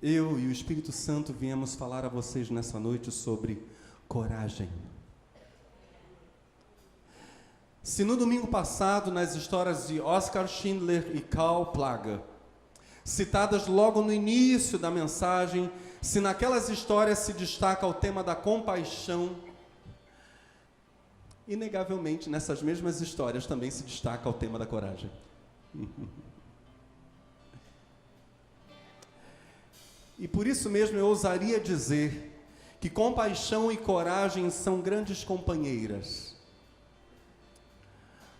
Eu e o Espírito Santo viemos falar a vocês nessa noite sobre coragem. Se no domingo passado, nas histórias de Oskar Schindler e Karl Plager, citadas logo no início da mensagem, se naquelas histórias se destaca o tema da compaixão, inegavelmente nessas mesmas histórias também se destaca o tema da coragem. E por isso mesmo eu ousaria dizer que compaixão e coragem são grandes companheiras,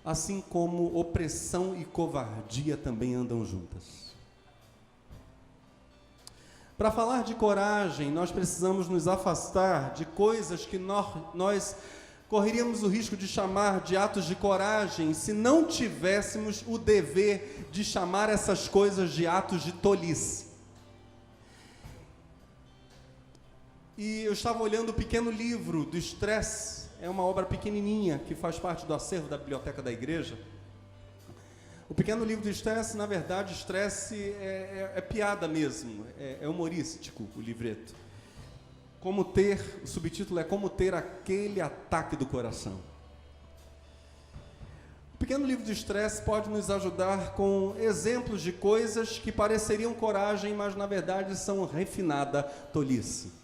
assim como opressão e covardia também andam juntas. Para falar de coragem, nós precisamos nos afastar de coisas que nós correríamos o risco de chamar de atos de coragem se não tivéssemos o dever de chamar essas coisas de atos de tolice. E eu estava olhando o pequeno livro do Stress, é uma obra pequenininha que faz parte do acervo da biblioteca da igreja. O pequeno livro do Stress, na verdade, Stress é piada mesmo, é humorístico o livreto. O subtítulo é Como Ter Aquele Ataque do Coração. O pequeno livro do Stress pode nos ajudar com exemplos de coisas que pareceriam coragem, mas na verdade são refinada tolice.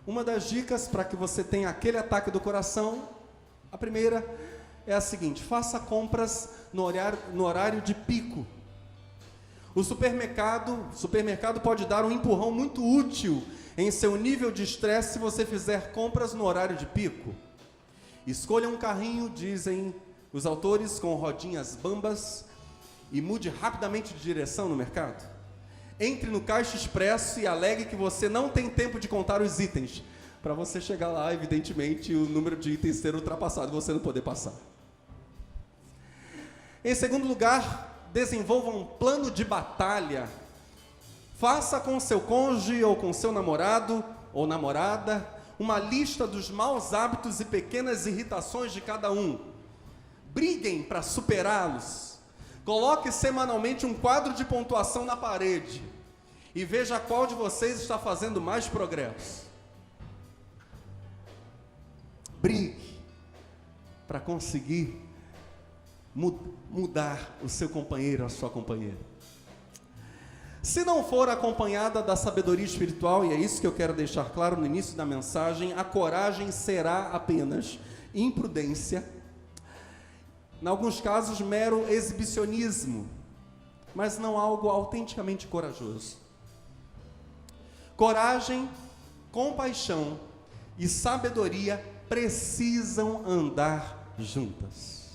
Uma das dicas para que você tenha aquele ataque do coração, a primeira é a seguinte: faça compras no horário de pico. O supermercado pode dar um empurrão muito útil em seu nível de estresse se você fizer compras no horário de pico. Escolha um carrinho, dizem os autores, com rodinhas bambas e mude rapidamente de direção no mercado. Entre no caixa expresso e alegue que você não tem tempo de contar os itens. Para você chegar lá, evidentemente, o número de itens ser ultrapassado e você não poder passar. Em segundo lugar, desenvolva um plano de batalha. Faça com seu cônjuge ou com seu namorado ou namorada uma lista dos maus hábitos e pequenas irritações de cada um. Briguem para superá-los. Coloque semanalmente um quadro de pontuação na parede e veja qual de vocês está fazendo mais progresso. Brigue para conseguir mudar o seu companheiro, a sua companheira. Se não for acompanhada da sabedoria espiritual, e é isso que eu quero deixar claro no início da mensagem, a coragem será apenas imprudência, em alguns casos mero exibicionismo, mas não algo autenticamente corajoso. Coragem, compaixão e sabedoria precisam andar juntas.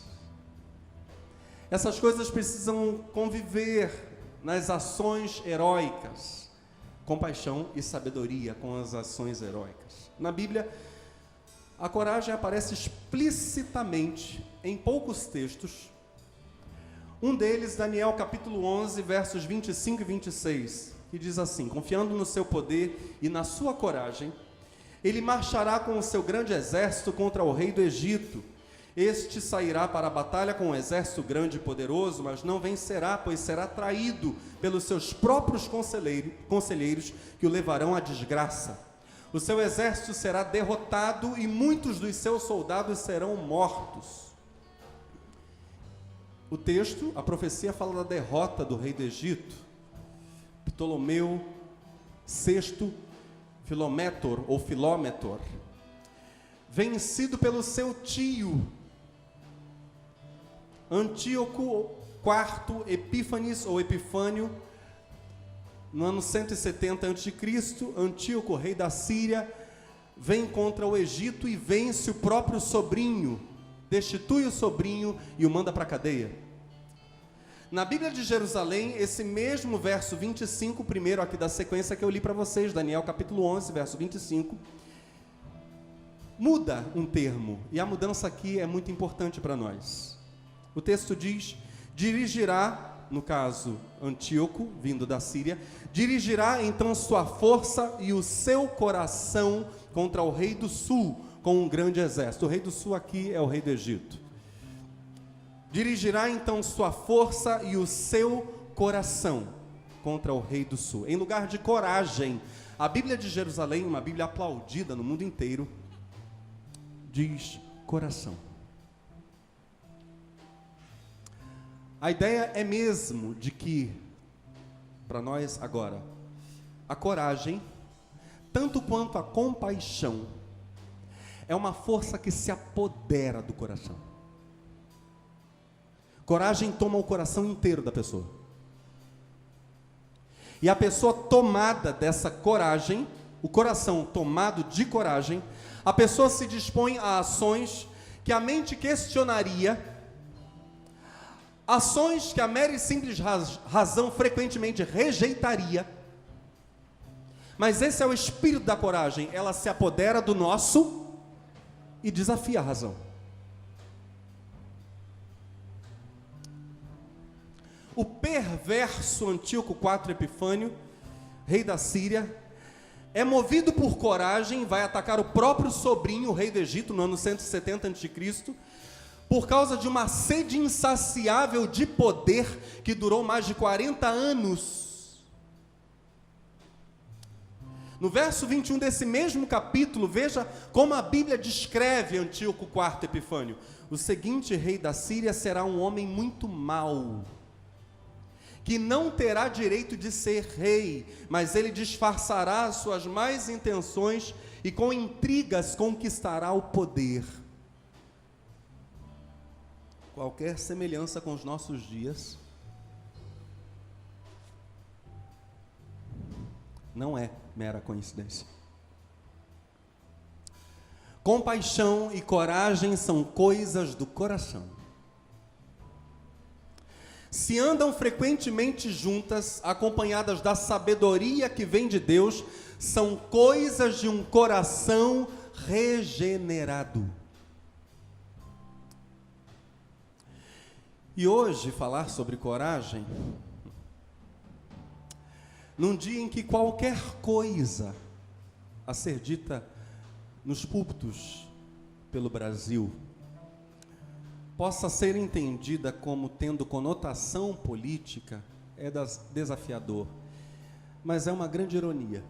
Essas coisas precisam conviver nas ações heróicas. Compaixão e sabedoria com as ações heróicas. Na Bíblia, a coragem aparece explicitamente em poucos textos. Um deles, Daniel capítulo 11, versos 25 e 26, que diz assim: confiando no seu poder e na sua coragem, ele marchará com o seu grande exército contra o rei do Egito. Este sairá para a batalha com um exército grande e poderoso, mas não vencerá, pois será traído pelos seus próprios conselheiros que o levarão à desgraça. O seu exército será derrotado e muitos dos seus soldados serão mortos. O texto, a profecia fala da derrota do rei do Egito, Ptolomeu VI Filómetor, vencido pelo seu tio, Antíoco IV Epífanes ou Epifânio, no ano 170 a.C., Antíoco, rei da Síria, vem contra o Egito e vence o próprio sobrinho, destitui o sobrinho e o manda para a cadeia. Na Bíblia de Jerusalém, esse mesmo verso 25, primeiro aqui da sequência que eu li para vocês, Daniel capítulo 11, verso 25, muda um termo, e a mudança aqui é muito importante para nós. O texto diz: dirigirá, no caso Antíoco, vindo da Síria, dirigirá então sua força e o seu coração contra o rei do sul, com um grande exército. O rei do sul aqui é o rei do Egito. Dirigirá então sua força e o seu coração contra o rei do sul. Em lugar de coragem, a Bíblia de Jerusalém, uma Bíblia aplaudida no mundo inteiro, diz coração. A ideia é mesmo de que, para nós agora, a coragem, tanto quanto a compaixão, é uma força que se apodera do coração. Coragem toma o coração inteiro da pessoa. E a pessoa tomada dessa coragem, o coração tomado de coragem, a pessoa se dispõe a ações que a mente questionaria, ações que a mera e simples razão frequentemente rejeitaria. Mas esse é o espírito da coragem, ela se apodera do nosso e desafia a razão. O perverso Antíoco IV Epifânio, rei da Síria, é movido por coragem, vai atacar o próprio sobrinho, o rei do Egito, no ano 170 a.C., por causa de uma sede insaciável de poder que durou mais de 40 anos. No verso 21 desse mesmo capítulo, veja como a Bíblia descreve Antíoco IV Epifânio. O seguinte rei da Síria será um homem muito mau, que não terá direito de ser rei, mas ele disfarçará as suas más intenções e com intrigas conquistará o poder. Qualquer semelhança com os nossos dias não é mera coincidência. Compaixão e coragem são coisas do coração. Se andam frequentemente juntas, acompanhadas da sabedoria que vem de Deus, são coisas de um coração regenerado. E hoje, falar sobre coragem, num dia em que qualquer coisa a ser dita nos púlpitos pelo Brasil possa ser entendida como tendo conotação política, é desafiador, mas é uma grande ironia.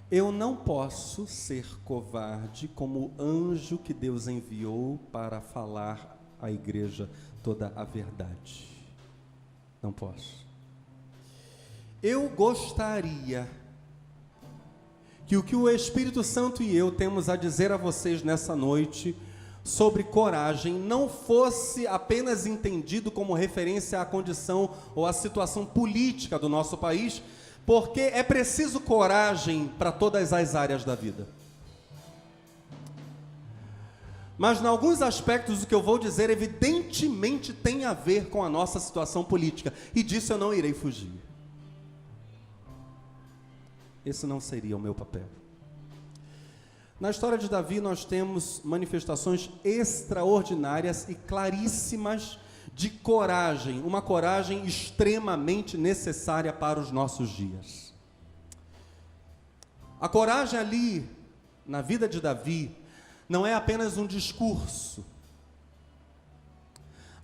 Eu não posso ser covarde como o anjo que Deus enviou para falar à igreja toda a verdade. Não posso. Eu gostaria que o que o Espírito Santo e eu temos a dizer a vocês nessa noite sobre coragem não fosse apenas entendido como referência à condição ou à situação política do nosso país, porque é preciso coragem para todas as áreas da vida. Mas, em alguns aspectos, o que eu vou dizer, evidentemente, tem a ver com a nossa situação política, e disso eu não irei fugir. Esse não seria o meu papel. Na história de Davi, nós temos manifestações extraordinárias e claríssimas de coragem, uma coragem extremamente necessária para os nossos dias. A coragem ali, na vida de Davi, não é apenas um discurso,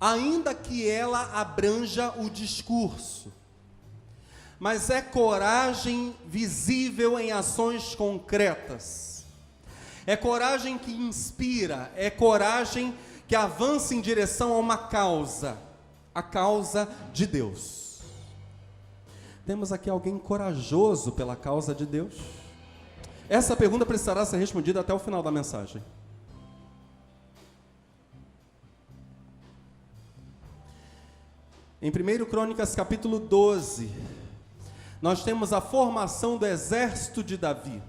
ainda que ela abranja o discurso, mas é coragem visível em ações concretas. É coragem que inspira, é coragem que avança em direção a uma causa, a causa de Deus. Temos aqui alguém corajoso pela causa de Deus? Essa pergunta precisará ser respondida até o final da mensagem. Em 1 Crônicas capítulo 12, nós temos a formação do exército de Davi.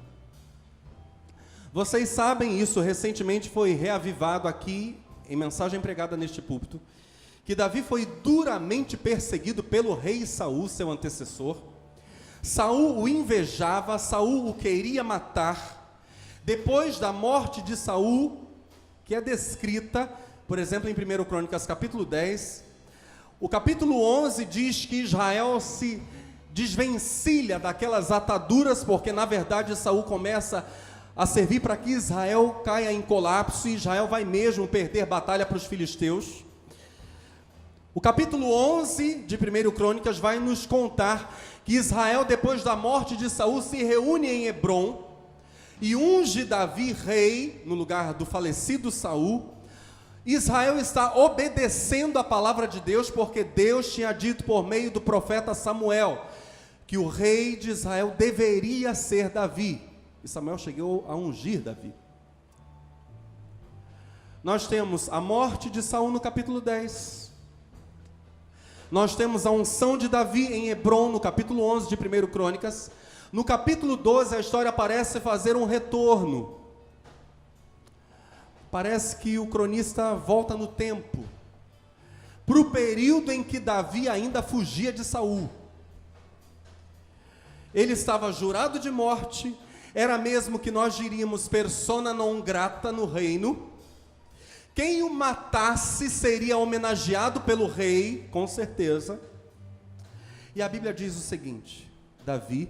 Vocês sabem isso, recentemente foi reavivado aqui, em mensagem pregada neste púlpito, que Davi foi duramente perseguido pelo rei Saul, seu antecessor. Saul o invejava, Saul o queria matar. Depois da morte de Saul, que é descrita, por exemplo, em 1 Crônicas capítulo 10, o capítulo 11 diz que Israel se desvencilha daquelas ataduras, porque na verdade Saul começa a servir para que Israel caia em colapso, e Israel vai mesmo perder batalha para os filisteus. O capítulo 11 de 1 Crônicas vai nos contar que Israel, depois da morte de Saul, se reúne em Hebrom e unge Davi rei no lugar do falecido Saul. Israel está obedecendo a palavra de Deus, porque Deus tinha dito por meio do profeta Samuel que o rei de Israel deveria ser Davi. E Samuel chegou a ungir Davi. Nós temos a morte de Saul no capítulo 10. Nós temos a unção de Davi em Hebrom no capítulo 11 de 1 Crônicas. No capítulo 12 a história parece fazer um retorno. Parece que o cronista volta no tempo, para o período em que Davi ainda fugia de Saul. Ele estava jurado de morte, era mesmo que nós diríamos persona non grata no reino. Quem o matasse seria homenageado pelo rei, com certeza. E a Bíblia diz o seguinte: Davi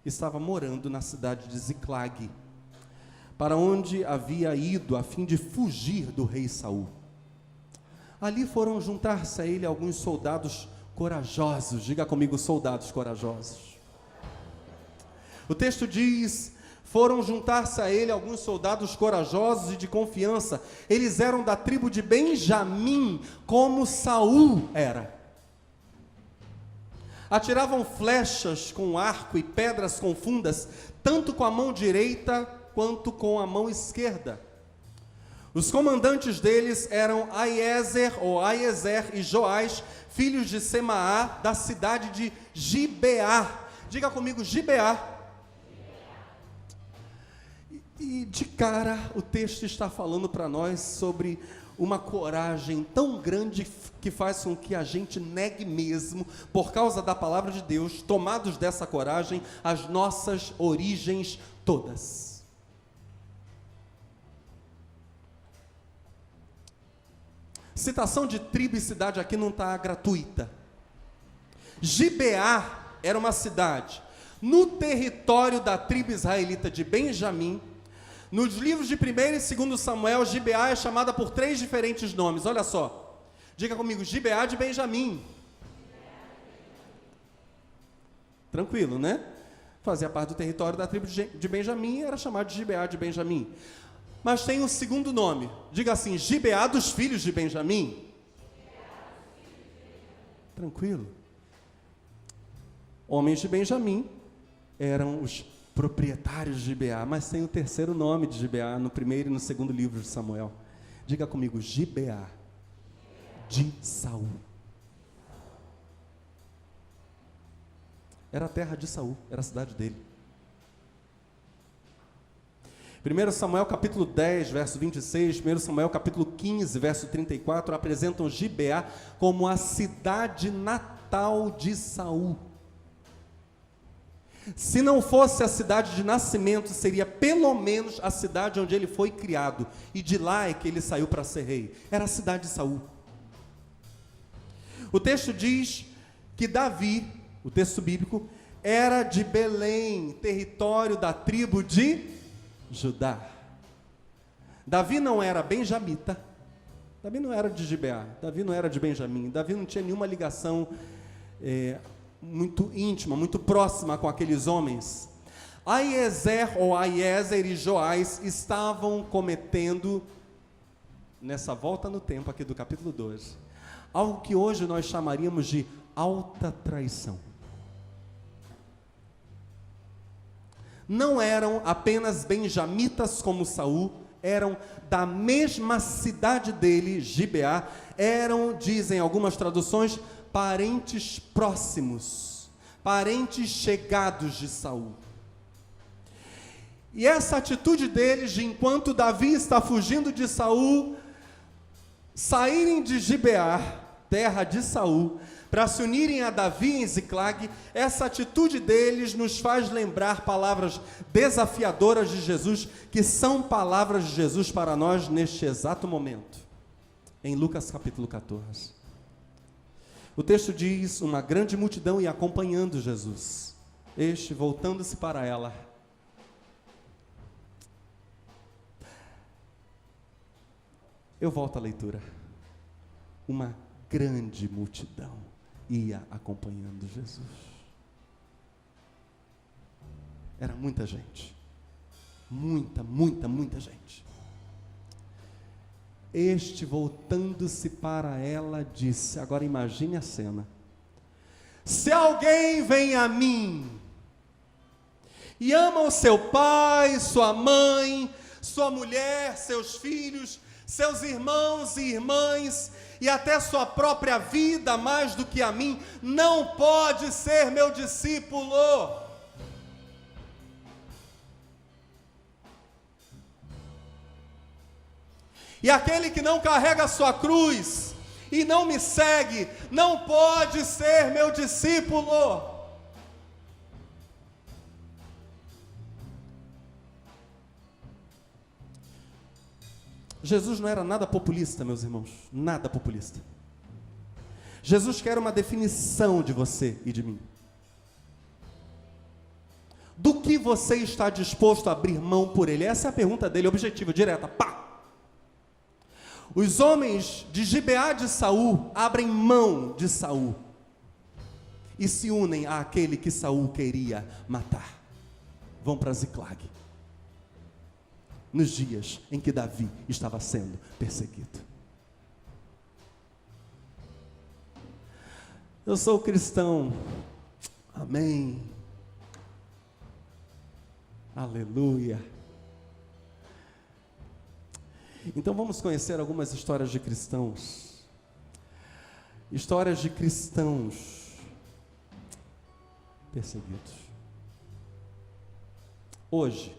estava morando na cidade de Ziclag, para onde havia ido a fim de fugir do rei Saul. Ali foram juntar-se a ele alguns soldados corajosos. Diga comigo, soldados corajosos. O texto diz: foram juntar-se a ele alguns soldados corajosos e de confiança. Eles eram da tribo de Benjamim, como Saul era. Atiravam flechas com arco e pedras com fundas, tanto com a mão direita quanto com a mão esquerda. Os comandantes deles eram Aiezer e Joás, filhos de Semaá, da cidade de Gibeá. Diga comigo, Gibeá. E de cara o texto está falando para nós sobre uma coragem tão grande que faz com que a gente negue mesmo, por causa da palavra de Deus, tomados dessa coragem, as nossas origens todas. Citação de tribo e cidade aqui não está gratuita. Gibeá era uma cidade no território da tribo israelita de Benjamim. Nos livros de 1º e 2º Samuel, Gibeá é chamada por 3 diferentes nomes. Olha só, diga comigo, Gibeá de Benjamim. Tranquilo, né? Fazia parte do território da tribo de Benjamim, era chamado de Gibeá de Benjamim. Mas tem um segundo nome. Diga assim, Gibeá dos filhos de Benjamim. Tranquilo. Homens de Benjamim eram os proprietários de Gibeá, mas tem o terceiro nome de Gibeá no 1º e no 2º livro de Samuel. Diga comigo, Gibeá de Saul. Era a terra de Saul, era a cidade dele. 1 Samuel capítulo 10, verso 26, 1 Samuel capítulo 15, verso 34, apresentam Gibeá como a cidade natal de Saul. Se não fosse a cidade de nascimento, seria pelo menos a cidade onde ele foi criado, e de lá é que ele saiu para ser rei. Era a cidade de Saul. O texto diz que Davi, o texto bíblico, era de Belém, território da tribo de Judá. Davi não era benjamita, Davi não era de Gibeá, Davi não era de Benjamim, Davi não tinha nenhuma ligação muito íntima, muito próxima com aqueles homens. Aiezer e Joás estavam cometendo, nessa volta no tempo aqui do capítulo 12, algo que hoje nós chamaríamos de alta traição. Não eram apenas benjamitas como Saul, eram da mesma cidade dele, Gibeá, eram, dizem algumas traduções, parentes próximos, parentes chegados de Saul. E essa atitude deles, de enquanto Davi está fugindo de Saul, saírem de Gibeá, terra de Saul, para se unirem a Davi em Ziclag, essa atitude deles nos faz lembrar palavras desafiadoras de Jesus, que são palavras de Jesus para nós neste exato momento, em Lucas capítulo 14. O texto diz, uma grande multidão ia acompanhando Jesus, este voltando-se para ela. Eu volto à leitura. Uma grande multidão ia acompanhando Jesus. Era muita gente. Muita, muita, muita gente. Este, voltando-se para ela, disse, agora imagine a cena: se alguém vem a mim e ama o seu pai, sua mãe, sua mulher, seus filhos, seus irmãos e irmãs, e até sua própria vida mais do que a mim, não pode ser meu discípulo. E aquele que não carrega a sua cruz e não me segue, não pode ser meu discípulo. Jesus não era nada populista, meus irmãos, nada populista. Jesus quer uma definição de você e de mim. Do que você está disposto a abrir mão por Ele? Essa é a pergunta dele, objetiva, direta, pá! Os homens de Gibeá de Saul abrem mão de Saul e se unem àquele que Saul queria matar. Vão para Ziclag, nos dias em que Davi estava sendo perseguido. Eu sou cristão, amém, aleluia. Então vamos conhecer algumas histórias de cristãos. Histórias de cristãos perseguidos. Hoje,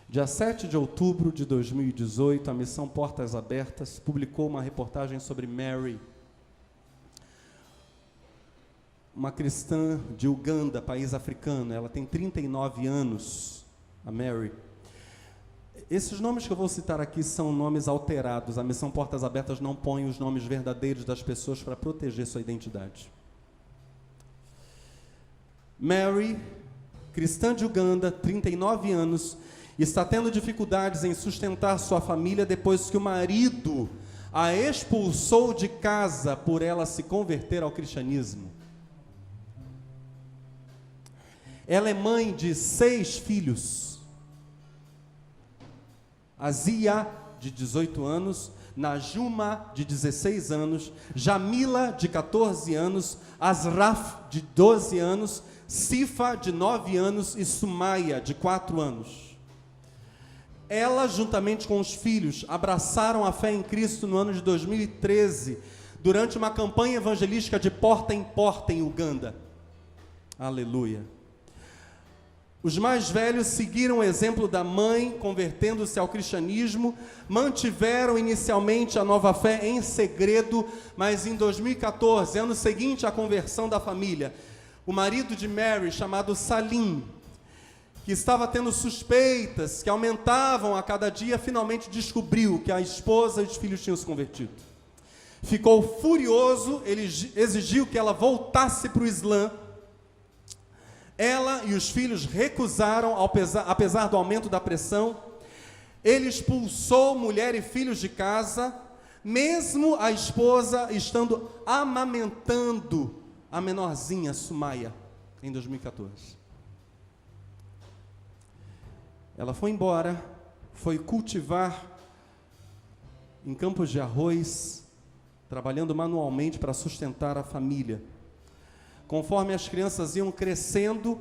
dia 7 de outubro de 2018, a Missão Portas Abertas publicou uma reportagem sobre Mary, uma cristã de Uganda, país africano. Ela tem 39 anos, a Mary. Esses nomes que eu vou citar aqui são nomes alterados. A Missão Portas Abertas não põe os nomes verdadeiros das pessoas para proteger sua identidade. Mary, cristã de Uganda, 39 anos, está tendo dificuldades em sustentar sua família depois que o marido a expulsou de casa por ela se converter ao cristianismo. Ela é mãe de 6 filhos. Azia, de 18 anos, Najuma, de 16 anos, Jamila, de 14 anos, Asraf, de 12 anos, Sifa, de 9 anos e Sumaia, de 4 anos. Ela, juntamente com os filhos, abraçaram a fé em Cristo no ano de 2013, durante uma campanha evangelística de porta em porta em Uganda. Aleluia. Os mais velhos seguiram o exemplo da mãe, convertendo-se ao cristianismo, mantiveram inicialmente a nova fé em segredo, mas em 2014, ano seguinte à conversão da família, o marido de Mary, chamado Salim, que estava tendo suspeitas que aumentavam a cada dia, finalmente descobriu que a esposa e os filhos tinham se convertido. Ficou furioso, ele exigiu que ela voltasse para o Islã. Ela e os filhos recusaram, apesar do aumento da pressão. Ele expulsou mulher e filhos de casa, mesmo a esposa estando amamentando a menorzinha, Sumaia, em 2014. Ela foi embora, foi cultivar em campos de arroz, trabalhando manualmente para sustentar a família. Conforme as crianças iam crescendo,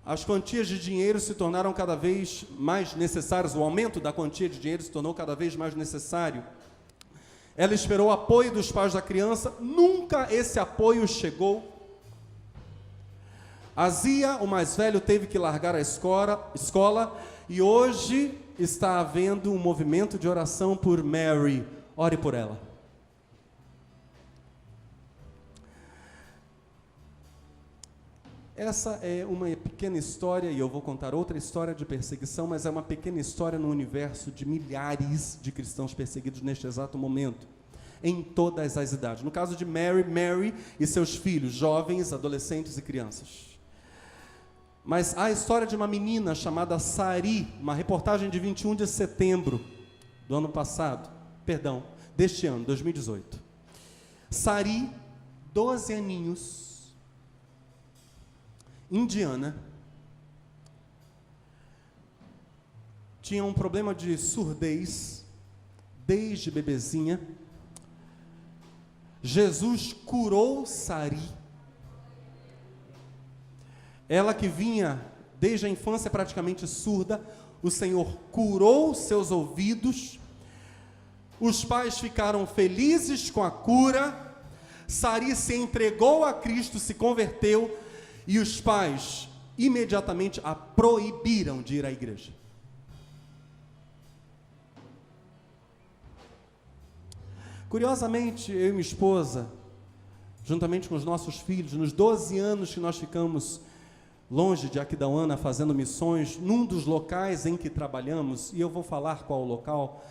as quantias de dinheiro se tornaram cada vez mais necessárias, o aumento da quantia de dinheiro se tornou cada vez mais necessário. Ela esperou o apoio dos pais da criança, nunca esse apoio chegou. Azia, o mais velho, teve que largar a escola e hoje está havendo um movimento de oração por Mary. Ore por ela. Essa é uma pequena história, e eu vou contar outra história de perseguição, mas é uma pequena história no universo de milhares de cristãos perseguidos neste exato momento, em todas as idades. No caso de Mary e seus filhos, jovens, adolescentes e crianças. Mas há a história de uma menina chamada Sari, uma reportagem de 21 de setembro do ano passado, deste ano, 2018. Sari, 12 aninhos, indiana, tinha um problema de surdez desde bebezinha. Jesus curou Sari. Ela que vinha desde a infância praticamente surda, o Senhor curou seus ouvidos. Os pais ficaram felizes com a cura. Sari se entregou a Cristo, se converteu, e os pais imediatamente a proibiram de ir à igreja. Curiosamente, eu e minha esposa, juntamente com os nossos filhos, nos 12 anos que nós ficamos longe de Aquidauana fazendo missões, num dos locais em que trabalhamos, e eu vou falar qual o local,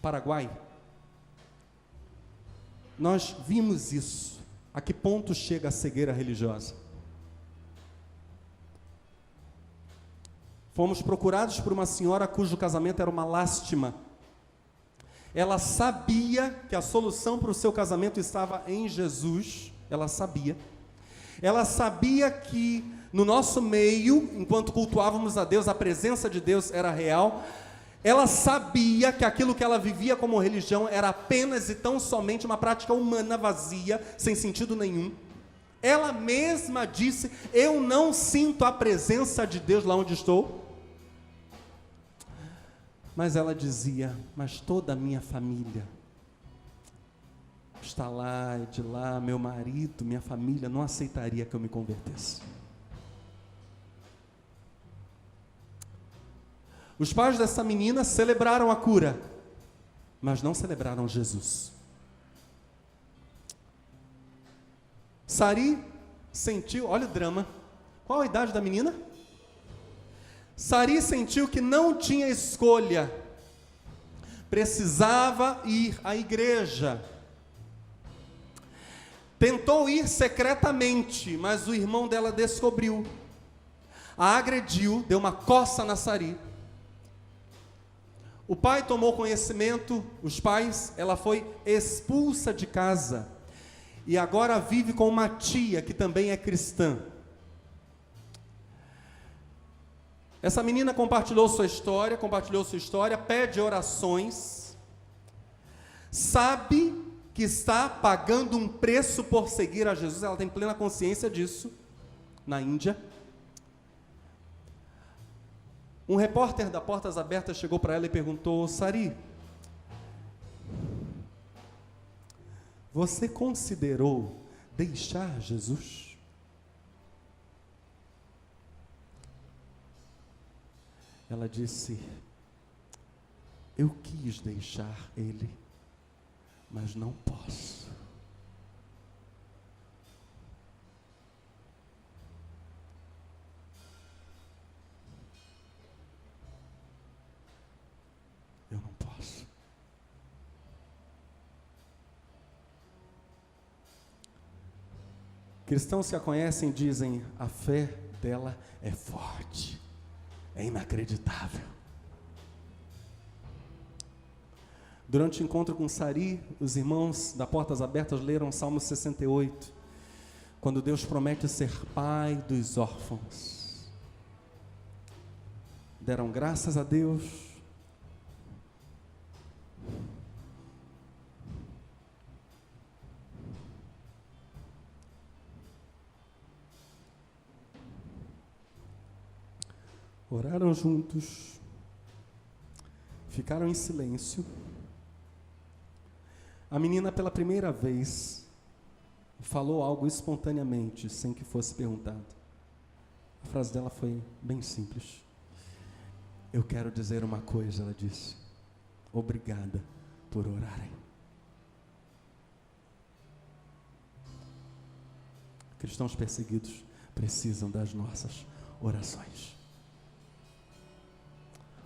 Paraguai, nós vimos isso. A que ponto chega a cegueira religiosa? Fomos procurados por uma senhora cujo casamento era uma lástima. Ela sabia que a solução para o seu casamento estava em Jesus. Ela sabia. Ela sabia que no nosso meio, enquanto cultuávamos a Deus, a presença de Deus era real. Ela sabia que aquilo que ela vivia como religião era apenas e tão somente uma prática humana vazia, sem sentido nenhum. Ela mesma disse: eu não sinto a presença de Deus lá onde estou. Mas ela dizia: mas toda a minha família está lá e de lá, meu marido, minha família não aceitaria que eu me convertesse. Os pais dessa menina celebraram a cura, mas não celebraram Jesus. Sari sentiu, olha o drama. Qual a idade da menina? Sari sentiu que não tinha escolha, precisava ir à igreja. Tentou ir secretamente, mas o irmão dela descobriu, a agrediu, deu uma coça na Sari. O pai tomou conhecimento, os pais, ela foi expulsa de casa, e agora vive com uma tia que também é cristã. Essa menina compartilhou sua história, pede orações, sabe que está pagando um preço por seguir a Jesus, ela tem plena consciência disso, na Índia. Um repórter da Portas Abertas chegou para ela e perguntou: Sari, você considerou deixar Jesus? Ela disse: eu quis deixar ele, mas não posso. Eu não posso. Cristãos que a conhecem dizem: a fé dela é forte, é inacreditável. Durante o encontro com Sari, os irmãos da Portas Abertas leram o Salmo 68, quando Deus promete ser pai dos órfãos. Deram graças a Deus. Oraram juntos, ficaram em silêncio. A menina, pela primeira vez, falou algo espontaneamente, sem que fosse perguntado. A frase dela foi bem simples. Eu quero dizer uma coisa, ela disse. Obrigada por orarem. Cristãos perseguidos precisam das nossas orações.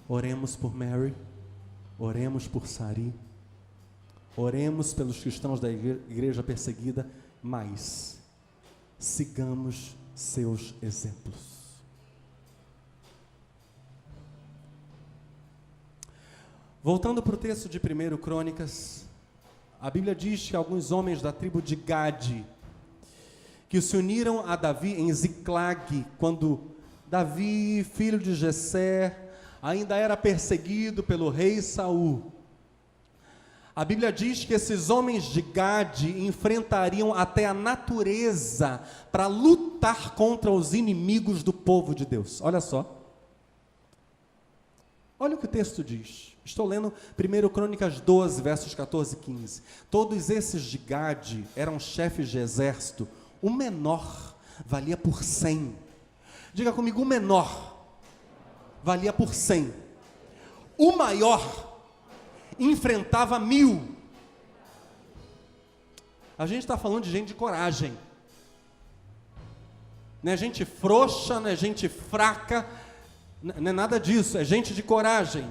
Oremos por Mary, oremos por Sari, oremos pelos cristãos da igreja perseguida, mas sigamos seus exemplos. Voltando para o texto de 1 Crônicas, A Bíblia diz que alguns homens da tribo de Gade, que se uniram a Davi em Ziclag, quando Davi, filho de Jessé, ainda era perseguido pelo rei Saul. A Bíblia diz que esses homens de Gade enfrentariam até a natureza para lutar contra os inimigos do povo de Deus. Olha só. Olha o que o texto diz. Estou lendo 1 Crônicas 12, versos 14 e 15. Todos esses de Gade eram chefes de exército. O menor valia por 100. Diga comigo, o menor valia por 100. O maior enfrentava 1000. A gente está falando de gente de coragem. Não é gente frouxa, não é gente fraca, não é nada disso, é gente de coragem.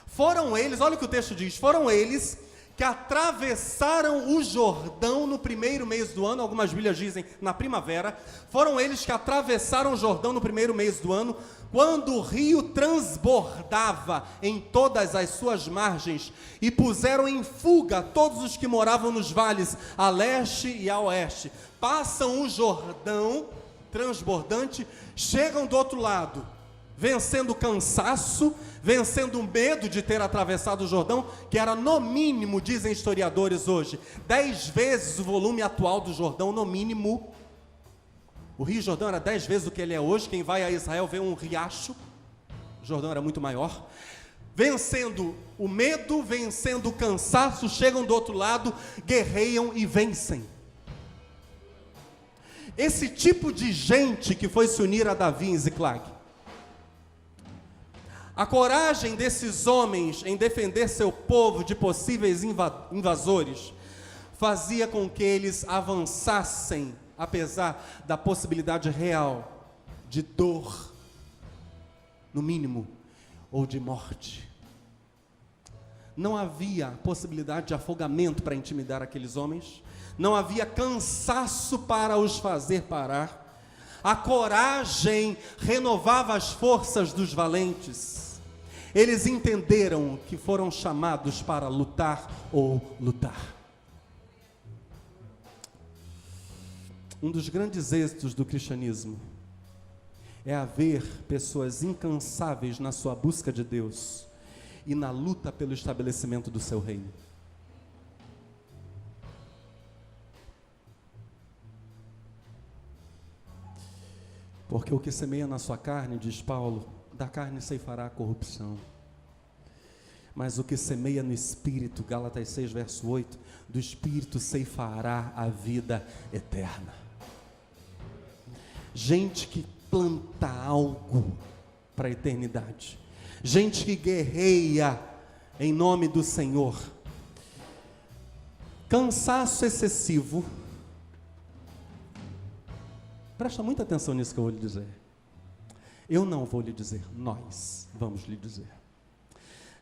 Foram eles, olha o que o texto diz, foram eles que atravessaram o Jordão no primeiro mês do ano, algumas Bíblias dizem na primavera, foram eles que atravessaram o Jordão no primeiro mês do ano, quando o rio transbordava em todas as suas margens, e puseram em fuga todos os que moravam nos vales, a leste e a oeste. Passam o Jordão transbordante, chegam do outro lado, vencendo o cansaço, vencendo o medo de ter atravessado o Jordão, que era no mínimo, dizem historiadores hoje, 10 vezes o volume atual do Jordão, no mínimo. O Rio Jordão era 10 vezes o que ele é hoje. Quem vai a Israel vê um riacho. O Jordão era muito maior. Vencendo o medo, vencendo o cansaço, chegam do outro lado, guerreiam e vencem. Esse tipo de gente que foi se unir a Davi em Ziclag. A coragem desses homens em defender seu povo de possíveis invasores fazia com que eles avançassem, apesar da possibilidade real de dor, no mínimo, ou de morte. Não havia possibilidade de afogamento para intimidar aqueles homens, não havia cansaço para os fazer parar. A coragem renovava as forças dos valentes. Eles entenderam que foram chamados para lutar ou lutar. Um dos grandes êxitos do cristianismo é haver pessoas incansáveis na sua busca de Deus e na luta pelo estabelecimento do seu reino. Porque o que semeia na sua carne, diz Paulo, da carne ceifará a corrupção. Mas o que semeia no Espírito, Gálatas 6, verso 8, do Espírito ceifará a vida eterna. Gente que planta algo para a eternidade. Gente que guerreia em nome do Senhor. Cansaço excessivo. Presta muita atenção nisso que eu vou lhe dizer. Eu não vou lhe dizer, nós vamos lhe dizer.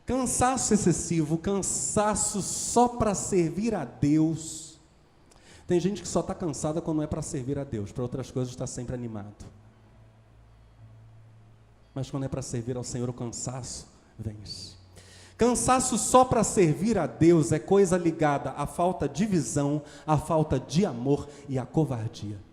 Cansaço excessivo, cansaço só para servir a Deus. Tem gente que só está cansada quando é para servir a Deus, para outras coisas está sempre animado. Mas quando é para servir ao Senhor, o cansaço vence. Cansaço só para servir a Deus é coisa ligada à falta de visão, à falta de amor e à covardia.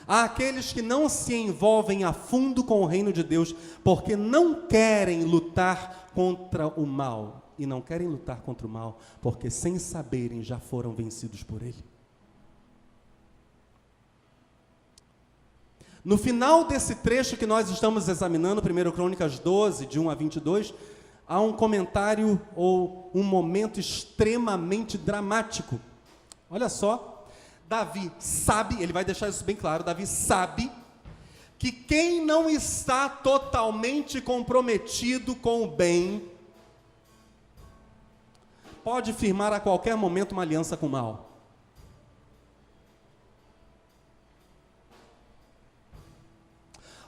Há aqueles que não se envolvem a fundo com o reino de Deus, porque não querem lutar contra o mal. E não querem lutar contra o mal, porque sem saberem já foram vencidos por ele. No final desse trecho que nós estamos examinando, 1 Crônicas 12, de 1 a 22, há um comentário ou um momento extremamente dramático. Olha só. Davi sabe, ele vai deixar isso bem claro, Davi sabe que quem não está totalmente comprometido com o bem, pode firmar a qualquer momento uma aliança com o mal.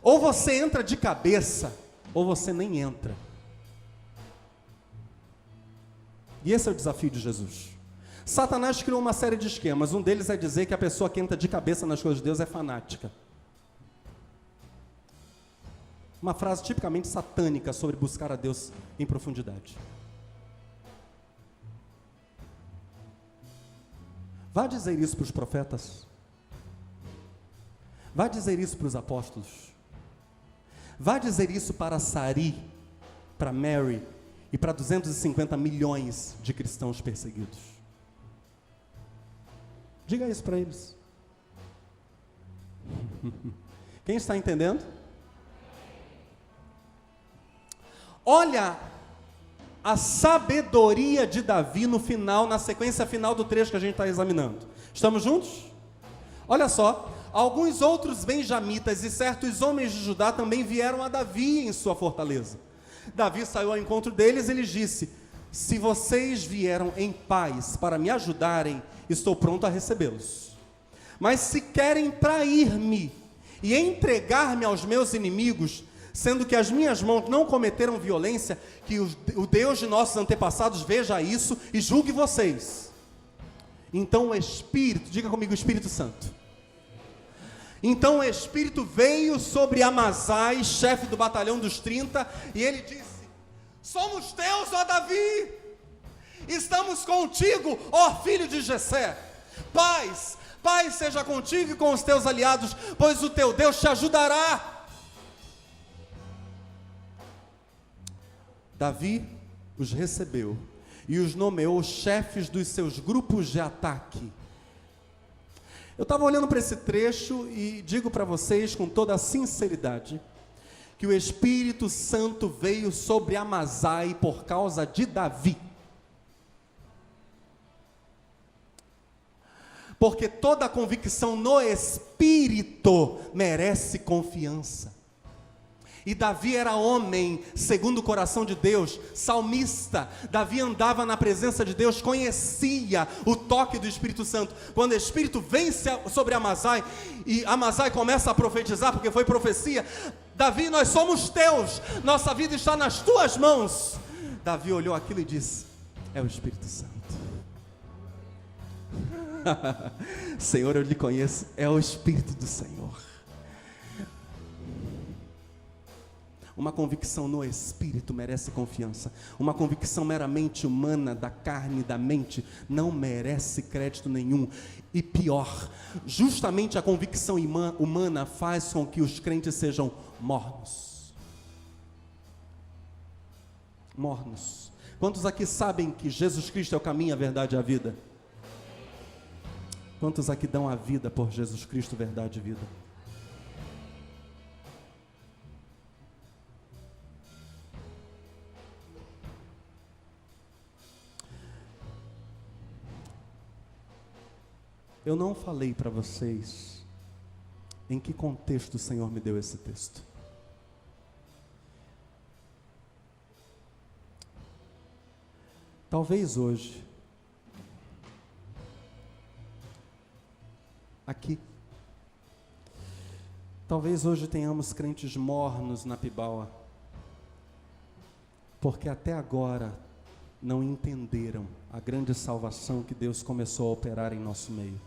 Ou você entra de cabeça, ou você nem entra. E esse é o desafio de Jesus. Satanás criou uma série de esquemas. Um deles é dizer que a pessoa que entra de cabeça nas coisas de Deus é fanática. Uma frase tipicamente satânica sobre buscar a Deus em profundidade. Vá dizer isso para os profetas. Vá dizer isso para os apóstolos. Vá dizer isso para Sari, para Mary e para 250 milhões de cristãos perseguidos. Diga isso para eles. Quem está entendendo? Olha a sabedoria de Davi no final, na sequência final do trecho que a gente está examinando. Estamos juntos? Olha só, alguns outros benjamitas e certos homens de Judá também vieram a Davi em sua fortaleza. Davi saiu ao encontro deles e lhes disse: se vocês vieram em paz para me ajudarem, estou pronto a recebê-los. Mas se querem trair-me e entregar-me aos meus inimigos, sendo que as minhas mãos não cometeram violência, que o Deus de nossos antepassados veja isso e julgue vocês. Então o Espírito, diga comigo, o Espírito Santo. Então o Espírito veio sobre Amazai, chefe do batalhão dos 30, e ele disse: somos teus, ó Davi, estamos contigo, ó filho de Jessé. Paz seja contigo e com os teus aliados, pois o teu Deus te ajudará. Davi os recebeu e os nomeou chefes dos seus grupos de ataque. Eu estava olhando para esse trecho e digo para vocês com toda a sinceridade que o Espírito Santo veio sobre Amazai por causa de Davi. Porque toda convicção no Espírito merece confiança. E Davi era homem segundo o coração de Deus, salmista. Davi andava na presença de Deus, conhecia o toque do Espírito Santo. Quando o Espírito vem sobre Amazai, e Amazai começa a profetizar, porque foi profecia: Davi, nós somos teus, nossa vida está nas tuas mãos. Davi olhou aquilo e disse: é o Espírito Santo. Senhor, eu lhe conheço, é o Espírito do Senhor. Uma convicção no Espírito merece confiança. Uma convicção meramente humana, da carne e da mente, não merece crédito nenhum. E pior, justamente a convicção humana faz com que os crentes sejam mornos. Mornos. Quantos aqui sabem que Jesus Cristo é o caminho, a verdade e a vida? Quantos aqui dão a vida por Jesus Cristo, verdade e vida? Eu não falei para vocês em que contexto o Senhor me deu esse texto. Talvez hoje, aqui, talvez hoje tenhamos crentes mornos na Pibaua, porque até agora não entenderam a grande salvação que Deus começou a operar em nosso meio.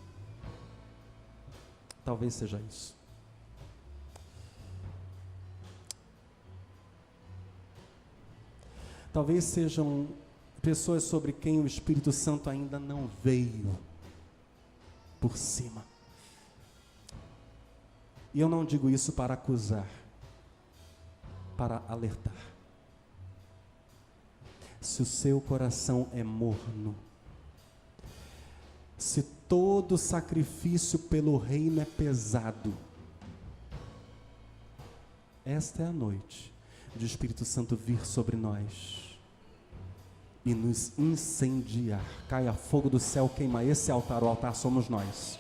Talvez seja isso. Talvez sejam pessoas sobre quem o Espírito Santo ainda não veio por cima. E eu não digo isso para acusar, para alertar. Se o seu coração é morno, se todo sacrifício pelo reino é pesado, esta é a noite de o Espírito Santo vir sobre nós e nos incendiar. Caia fogo do céu, queima esse altar. O altar somos nós.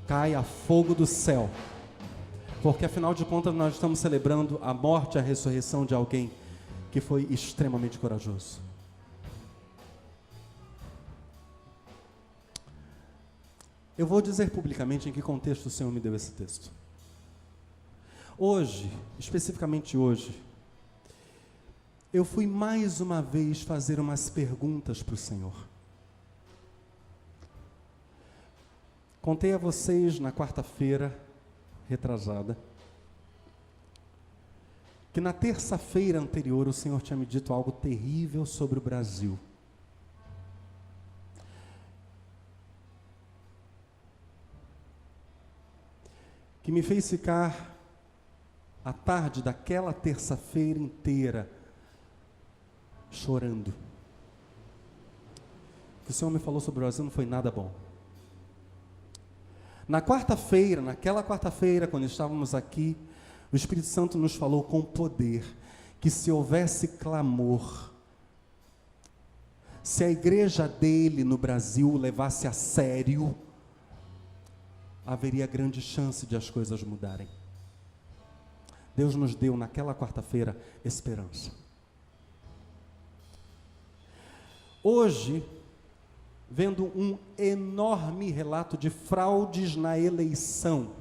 Caia fogo do céu, porque afinal de contas nós estamos celebrando a morte e a ressurreição de alguém que foi extremamente corajoso. Eu vou dizer publicamente em que contexto o Senhor me deu esse texto. Hoje, especificamente hoje, eu fui mais uma vez fazer umas perguntas para o Senhor. Contei a vocês na quarta-feira retrasada que na terça-feira anterior o Senhor tinha me dito algo terrível sobre o Brasil. que me fez ficar a tarde daquela terça-feira inteira chorando. O que o Senhor me falou sobre o Brasil não foi nada bom. Naquela quarta-feira, quando estávamos aqui, o Espírito Santo nos falou com poder que se houvesse clamor, se a igreja dele no Brasil levasse a sério, haveria grande chance de as coisas mudarem. Deus nos deu naquela quarta-feira esperança. Hoje, vendo um enorme relato de fraudes na eleição,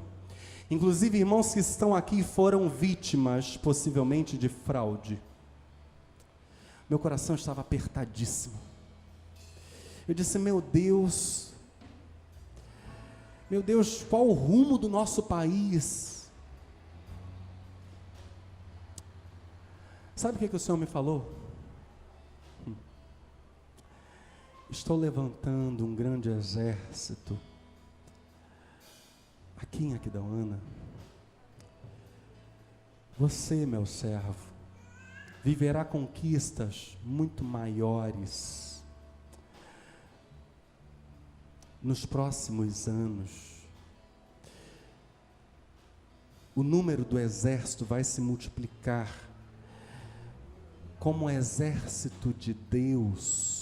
inclusive irmãos que estão aqui foram vítimas, possivelmente, de fraude. Meu coração estava apertadíssimo. Eu disse, meu Deus, qual o rumo do nosso país? Sabe o que o Senhor me falou? Estou levantando um grande exército aqui em Aquidauana. Você, meu servo, viverá conquistas muito maiores nos próximos anos. O número do exército vai se multiplicar como exército de Deus.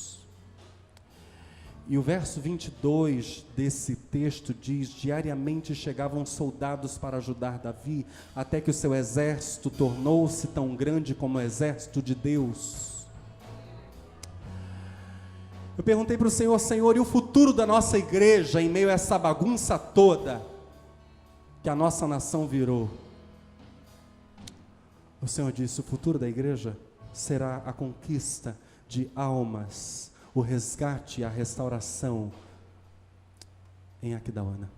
E o verso 22 desse texto diz: diariamente chegavam soldados para ajudar Davi, até que o seu exército tornou-se tão grande como o exército de Deus. Eu perguntei para o Senhor, Senhor, e o futuro da nossa igreja em meio a essa bagunça toda que a nossa nação virou? O Senhor disse, o futuro da igreja será a conquista de almas, o resgate e a restauração em Aquidauana.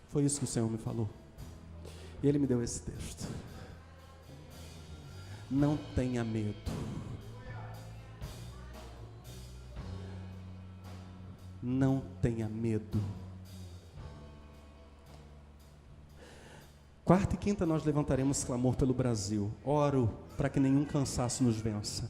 Foi isso que o Senhor me falou. E Ele me deu esse texto. Não tenha medo. Não tenha medo. Quarta e quinta nós levantaremos clamor pelo Brasil. Oro para que nenhum cansaço nos vença.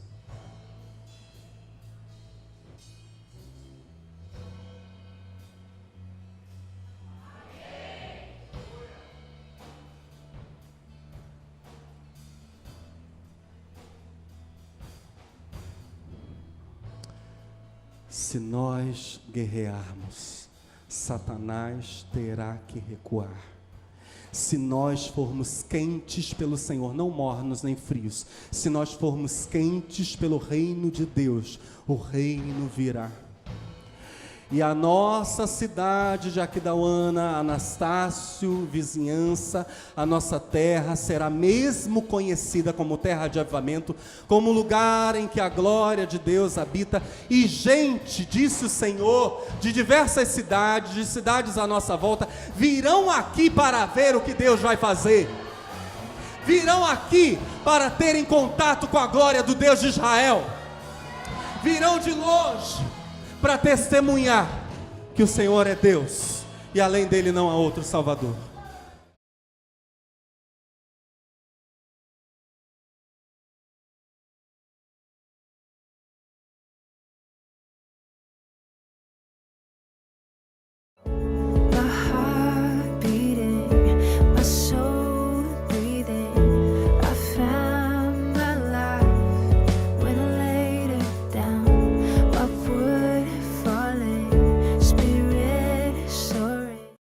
Se nós guerrearmos, Satanás terá que recuar. Se nós formos quentes pelo Senhor, não mornos nem frios, se nós formos quentes pelo reino de Deus, o reino virá. E a nossa cidade de Aquidauana, Anastácio, vizinhança, a nossa terra será mesmo conhecida como terra de avivamento, como lugar em que a glória de Deus habita. E gente, disse o Senhor, de diversas cidades, de cidades à nossa volta, virão aqui para ver o que Deus vai fazer. Virão aqui para terem contato com a glória do Deus de Israel. Virão de longe para testemunhar que o Senhor é Deus e além dele não há outro Salvador.